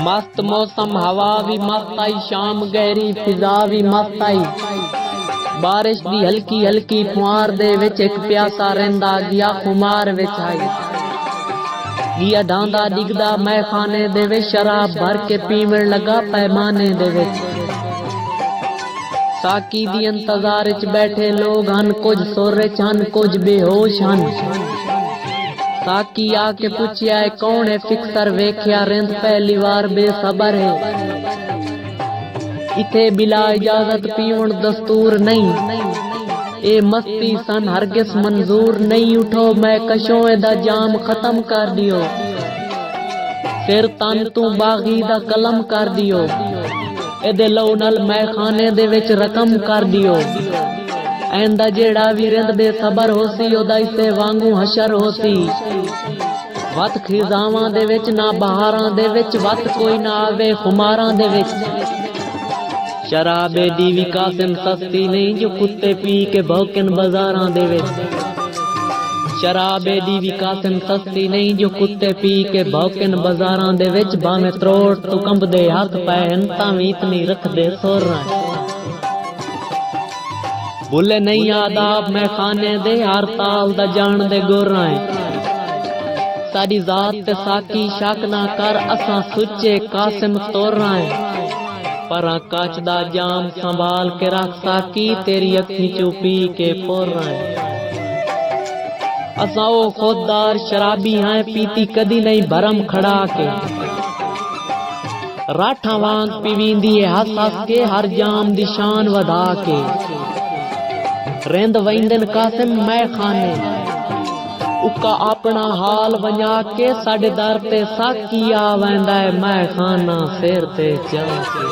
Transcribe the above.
मस्त मौसम हवा भी मस्त आई, शाम गहरी फिजा भी मस्त आई। बारिश दी हल्की हल्की फुहार दे विच एक प्यासा रहिंदा गया खुमार विच आई। गिया ढांदा डिगदा मैं खाने दे विच, शराब भर के पीवण लगा पैमाने दे विच। साकी दी इंतजार च बैठे लोग हन, कुछ सोरे च हन कुछ बेहोश हन। साकी आके पूछया है कौन है फिक्सर, वेख्या रिंद पहली बार बेसबर है। इथे बिला इजाजत पीवण दस्तूर नहीं, ए मस्ती सन हरगिज मंजूर नहीं। उठो मैं कशों दा जाम खत्म कर दियो, सिर तन तू बागी दा कलम कर दियो। एदे लौ नल मैं खाने दे विच रकम कर दियो। ऐंदा जेड़ा भी रिंद बेसबर होसी, ओदा इसे वांगू हशर होसी। वत खिजावां दे विच ना बहारां दे विच, वत कोई ना आवे खुमारां दे विच। शराबे दी भी कासिम सस्ती नहीं, जो कुत्ते पी के भौंकन बाजारां दे विच। शराबे दी भी कासिम सस्ती नहीं, जो कुत्ते पी के भौंकन बाजारां दे विच। भावें त्रोड़ तू कंबदे हथ पैन, तां इतनी रखदे सोरां। भुले नहीं आदाब मैं खाने दे, हर ताल दा जान दे गोरां है। साडी जात ते साकी शक ना कर, असां सुच्चे कासिम तोरां है। परां काच दा जाम संभाल के रख साकी, तेरी अखी चू पी के पोरां है। असां ओ खुददार शराबी हैं, पीती कदी नहीं भरम खड़ा के। राठा वांग पीवींदी है हस हस के, हर जाम दी शान वधा के। रेंद वैंदन कासिम मैं खाने, उका अपना हाल वंजा के। साडे दर ते साकी आ वैंदा है मैं खाना सिर ते जा के।